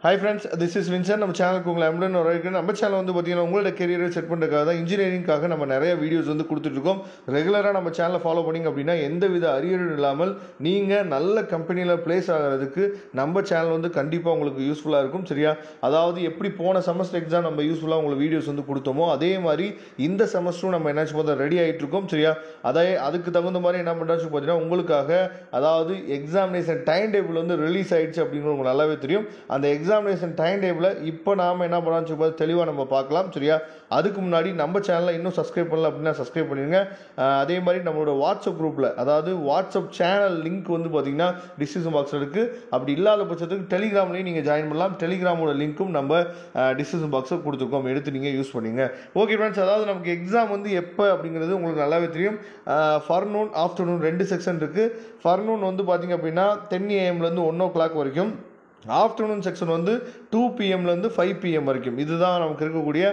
Hi friends, this is Vincent. நம்ம சேனலுக்கு உங்களை அன்புடன் வரவேற்கிறேன். நம்ம சேனல் வந்து பார்த்தீங்கன்னா உங்களோட கெரியரை செட் பண்ணுறதுக்காக தான் இன்ஜினியரிங்காக நம்ம நிறைய வீடியோஸ் வந்து கொடுத்துட்ருக்கோம். ரெகுலராக நம்ம சேனலை ஃபாலோ பண்ணிங்க அப்படின்னா எந்த வித அரியரும் இல்லாமல் நீங்கள் நல்ல கம்பெனியில் ப்ளேஸ் ஆகிறதுக்கு நம்ம சேனல் வந்து கண்டிப்பாக உங்களுக்கு யூஸ்ஃபுல்லாக இருக்கும். சரியா? அதாவது எப்படி போன செமஸ்டர் எக்ஸாம் நம்ம யூஸ்ஃபுல்லாக உங்களுக்கு வீடியோஸ் வந்து கொடுத்தோமோ அதே மாதிரி இந்த செமஸ்டரும் நம்ம என்னாச்சு பார்த்தா ரெடி ஆகிட்டு இருக்கோம். சரியா? அதுக்கு தகுந்த மாதிரி என்ன பண்ணுறாச்சு பார்த்தீங்கன்னா உங்களுக்காக அதாவது எக்ஸாமினேஷன் டைம் டேபிள் வந்து ரிலீஸ் ஆகிடுச்சு அப்படின்னு உங்களுக்கு நல்லாவே தெரியும். அந்த எக்ஸாமினேஷன் டைம் டேபிளை இப்போ நாம் என்ன பண்ணலாம்னு சொல்லி தெளிவாக நம்ம பார்க்கலாம். சரியா? அதுக்கு முன்னாடி நம்ம சேனலை இன்னும் சப்ஸ்கிரைப் பண்ணல அப்படின்னா சப்ஸ்கிரைப் பண்ணிடுங்க. அதே மாதிரி நம்மளோட வாட்ஸ்அப் குரூப்பில் அதாவது வாட்ஸ்அப் சேனல் லிங்க் வந்து பார்த்தீங்கன்னா டிஸ்கிரிப்ஷன் பாக்ஸில் இருக்குது. அப்படி இல்லாத பட்சத்துக்கு டெலிகிராம்லேயும் நீங்கள் ஜாயின் பண்ணலாம். டெலிகிராமோட லிங்க்கும் நம்ம டிஸ்கிரிப்ஷன் பாக்ஸில் கொடுத்துருக்கோம், எடுத்து நீங்கள் யூஸ் பண்ணிங்க. ஓகே ஃப்ரெண்ட்ஸ், அதாவது நமக்கு எக்ஸாம் வந்து எப்போ அப்படிங்கிறது உங்களுக்கு நல்லாவே தெரியும். ஃபர்நூன் ஆஃப்டர்நூன் 2 செக்ஷன் இருக்குது. ஃபர்நூன் வந்து பார்த்திங்க அப்படின்னா 10 AM to 1 o'clock வரைக்கும், ஆஃப்டர்நூன் செக்ஷன் வந்து 2 PM to 5 PM வரைக்கும். இதுதான் நமக்கு இருக்கக்கூடிய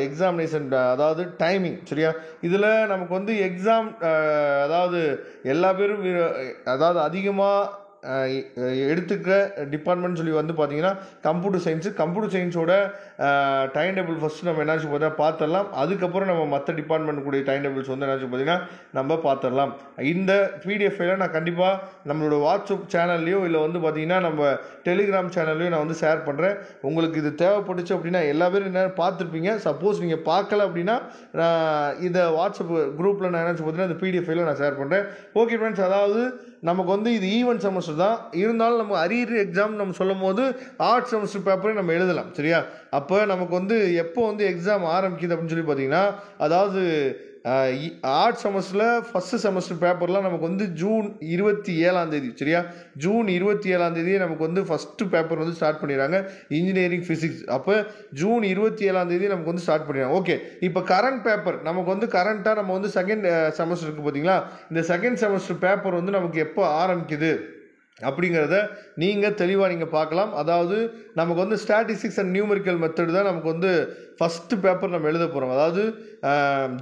எக்ஸாமினேஷன் அதாவது டைமிங். சரியா? இதில் நமக்கு வந்து எக்ஸாம் அதாவது எல்லா பேரும் அதாவது அதிகமாக எடுத்துக்கிற டிபார்ட்மெண்ட் சொல்லி வந்து பார்த்தீங்கன்னா கம்ப்யூட்டர் சயின்ஸோட டைம் டேபிள் ஃபஸ்ட்டு நம்ம என்னாச்சு பார்த்தீங்கன்னா பார்த்துடலாம். அதுக்கப்புறம் நம்ம மற்ற டிபார்ட்மெண்ட் கூடிய டைம் டேபிள்ஸ் வந்து என்னாச்சு பார்த்தீங்கன்னா நம்ம பார்த்துடலாம். இந்த PDF ஃபைலை நான் கண்டிப்பாக நம்மளோட வாட்ஸ்அப் சேனல்லையோ இல்லை வந்து பார்த்தீங்கன்னா நம்ம டெலிகிராம் சேனல்லையோ நான் வந்து ஷேர் பண்ணுறேன். உங்களுக்கு இது தேவைப்பட்டுச்சு அப்படின்னா எல்லா பேரும் என்ன பார்த்துருப்பீங்க. சப்போஸ் நீங்கள் பார்க்கல அப்படின்னா இதை வாட்ஸ்அப் குரூப்பில் நான் என்னாச்சு பார்த்தீங்கன்னா இந்த PDF ஃபைலை நான் ஷேர் பண்ணுறேன். ஓகே ஃப்ரெண்ட்ஸ், அதாவது நமக்கு வந்து இது ஈவென்ட் செமஸ்டர் தான். இருந்தாலும் நம்ம அரியர் எக்ஸாம் நம்ம சொல்லும் போது ஆர்ட் செமஸ்டர் பேப்பரை நம்ம எழுதலாம். சரியா? அப்போ நமக்கு வந்து எப்போ வந்து எக்ஸாம் ஆரம்பிக்குது அப்படின்னு சொல்லி பார்த்தீங்கன்னா அதாவது ஆர்ட் செமஸ்டரில் ஃபஸ்ட்டு செமஸ்டர் பேப்பர்லாம் நமக்கு வந்து ஜூன் 27. சரியா? ஜூன் 27 நமக்கு வந்து ஃபஸ்ட்டு பேப்பர் வந்து ஸ்டார்ட் பண்ணிடுறாங்க, இன்ஜினியரிங் ஃபிசிக்ஸ். அப்போ ஜூன் 27 நமக்கு வந்து ஸ்டார்ட் பண்ணிடுறாங்க. ஓகே, இப்போ கரண்ட் பேப்பர் நமக்கு வந்து கரண்ட்டாக நம்ம வந்து செகண்ட் செமஸ்டர் இருக்குது பார்த்தீங்களா, இந்த செகண்ட் செமஸ்டர் பேப்பர் வந்து நமக்கு எப்போ ஆரம்பிக்குது அப்படிங்கிறத நீங்கள் தெளிவாக நீங்கள் பார்க்கலாம். அதாவது நமக்கு வந்து ஸ்டாட்டிஸ்டிக்ஸ் அண்ட் நியூமெரிக்கல் மெத்தட் தான் நமக்கு வந்து ஃபஸ்ட்டு பேப்பர் நம்ம எழுத போகிறோம். அதாவது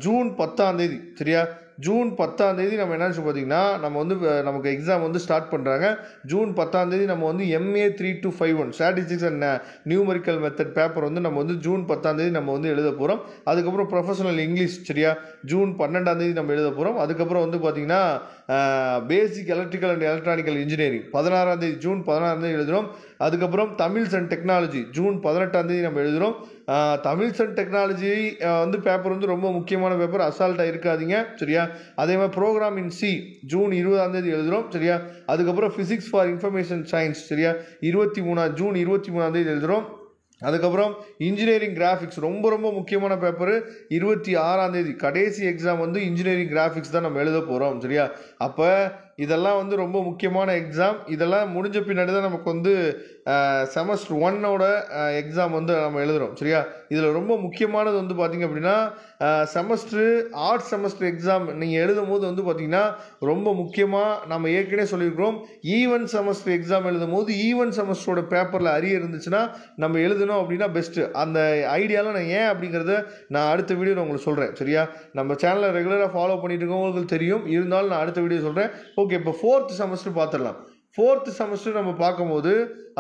ஜூன் 10. சரியா? ஜூன் 10 நம்ம என்னாச்சு பார்த்தீங்கன்னா நம்ம வந்து நமக்கு எக்ஸாம் வந்து ஸ்டார்ட் பண்ணுறாங்க. ஜூன் 10 நம்ம வந்து MA 3251 statistics and numerical method paper வந்து நம்ம வந்து ஜூன் 10 நம்ம வந்து எழுத போகிறோம். அதுக்கப்புறம் ப்ரொஃபஷனல் இங்கிலீஷ். சரியா? ஜூன் 12 நம்ம எழுத போகிறோம். அதுக்கப்புறம் வந்து பார்த்திங்கன்னா பேசிக் electrical and electronical engineering June 16 எழுதுகிறோம். அதுக்கப்புறம் தமிழ்ஸ் அண்ட் டெக்னாலஜி ஜூன் 18 நம்ம எழுதுகிறோம். தமிழ்ஸ் அண்ட் டெக்னாலஜி வந்து பேப்பர் வந்து ரொம்ப முக்கியமான பேப்பர், அசால்ட்டாக இருக்காதீங்க. சரியா? அதே மாதிரி ப்ரோக்ராம் இன் சி ஜூன் 20 எழுதுகிறோம். சரியா? அதுக்கப்புறம் ஃபிசிக்ஸ் ஃபார் இன்ஃபர்மேஷன் சயின்ஸ். சரியா? ஜூன் 23 எழுதுகிறோம். அதுக்கப்புறம் இன்ஜினியரிங் கிராஃபிக்ஸ் ரொம்ப ரொம்ப முக்கியமான பேப்பரு 26 கடைசி எக்ஸாம் வந்து இன்ஜினியரிங் கிராஃபிக்ஸ் தான் நம்ம எழுத போகிறோம். சரியா? அப்போ இதெல்லாம் வந்து ரொம்ப முக்கியமான எக்ஸாம். இதெல்லாம் முடிஞ்ச பின்னாடி தான் நமக்கு வந்து செமஸ்டர் 1 எக்ஸாம் வந்து நம்ம எழுதுகிறோம். சரியா? இதில் ரொம்ப முக்கியமானது வந்து பார்த்திங்க அப்படின்னா ஆர்ட் செமஸ்டர் எக்ஸாம் நீங்கள் எழுதும் போது வந்து பார்த்திங்கன்னா ரொம்ப முக்கியமாக நம்ம ஏற்கனவே சொல்லியிருக்கிறோம், ஈவென்ட் செமஸ்டர் எக்ஸாம் எழுதும் போது ஈவென்ட் செமஸ்டரோட பேப்பரில் அரியர் இருந்துச்சுன்னா நம்ம எழுதணும் அப்படின்னா பெஸ்ட்டு. அந்த ஐடியாலாம் நான் ஏன் அப்படிங்கிறத நான் அடுத்த வீடியோவில் உங்களுக்கு சொல்கிறேன். சரியா? நம்ம சேனலை ரெகுலராக ஃபாலோ பண்ணிட்டு இருக்கவங்களுக்கு தெரியும், இருந்தாலும் நான் அடுத்த வீடியோ சொல்கிறேன். ஓகே, இப்போ 4th செமஸ்டர் பார்த்துடலாம். 4th செமஸ்டர் நம்ம பார்க்கும்போது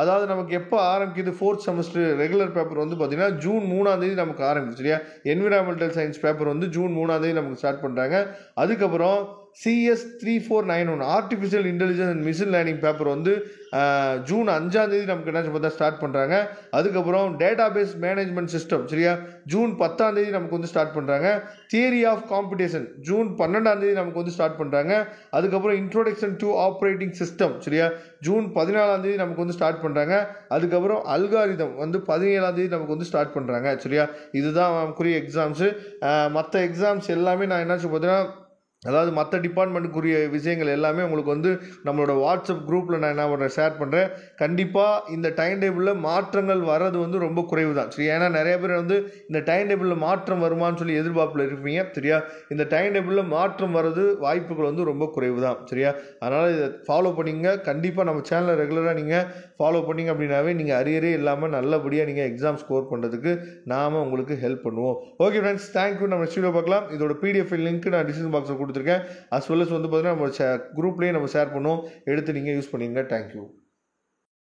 அதாவது நமக்கு எப்போ ஆரம்பிக்குது 4th செமஸ்டர் ரெகுலர் பேப்பர் வந்து பார்த்திங்கன்னா ஜூன் 3 நமக்கு ஆரம்பிக்குது. சரியா? என்விரான்மெண்டல் சயின்ஸ் பேப்பர் வந்து ஜூன் 3 நமக்கு ஸ்டார்ட் பண்ணுறாங்க. அதுக்கப்புறம் CS 3491 artificial intelligence and machine learning paper வந்து ஜூன் 5 நமக்கு என்ன பார்த்தா ஸ்டார்ட் பண்ணுறாங்க. அதுக்கப்புறம் டேட்டாபேஸ் மேனேஜ்மெண்ட் சிஸ்டம். சரியா? ஜூன் 10 நமக்கு வந்து ஸ்டார்ட் பண்ணுறாங்க. தியரி ஆஃப் காம்படிஷன் ஜூன் 12 நமக்கு வந்து ஸ்டார்ட் பண்ணுறாங்க. அதுக்கப்புறம் இன்ட்ரோடக்ஷன் டு ஆப்ரேட்டிங் சிஸ்டம். சரியா? ஜூன் 14 நமக்கு வந்து ஸ்டார்ட் பண்ணுறாங்க. அதுக்கப்புறம் அல்காரிதம் வந்து 17 நமக்கு வந்து ஸ்டார்ட் பண்ணுறாங்க. சரியா? இதுதான் நமக்குரிய எக்ஸாம்ஸு. மற்ற எக்ஸாம்ஸ் எல்லாமே நான் என்னாச்சு பார்த்தீங்கன்னா அதாவது மற்ற டிபார்ட்மெண்ட்டுக்குரிய விஷயங்கள் எல்லாமே உங்களுக்கு வந்து நம்மளோட வாட்ஸ்அப் குரூப்பில் நான் என்ன பண்ணுறேன், ஷேர் பண்ணுறேன். கண்டிப்பாக இந்த டைம் டேபிளில் மாற்றங்கள் வர்றது வந்து ரொம்ப குறைவு தான். சரி? ஏன்னா நிறைய பேர் வந்து இந்த டைம் டேபிளில் மாற்றம் வருமானு சொல்லி எதிர்பார்ப்பில் இருப்பீங்க. சரியா? இந்த டைம் டேபிளில் மாற்றம் வர்றது வாய்ப்புகள் வந்து ரொம்ப குறைவு தான். சரியா? அதனால் இதை ஃபாலோ பண்ணிங்க. கண்டிப்பாக நம்ம சேனலை ரெகுலராக நீங்கள் ஃபாலோ பண்ணிங்க அப்படின்னாவே நீங்கள் அரியரே இல்லாமல் நல்லபடியாக நீங்கள் எக்ஸாம் ஸ்கோர் பண்ணுறதுக்கு நாம் உங்களுக்கு ஹெல்ப் பண்ணுவோம். Okay friends, thank you. நம்ம நெக்ஸ்ட் வீடியோ பார்க்கலாம். இதோட PDF லிங்க் நான் டிஸ்கிரிப்ஷன் பாக்ஸில் கொடுத்துருக்கேன். அஸ் வெல் அஸ் வந்து பார்த்தீங்கன்னா நம்ம குரூப்லேயே நம்ம ஷேர் பண்ணுவோம், எடுத்து நீங்கள் யூஸ் பண்ணிங்க. தேங்க்யூ.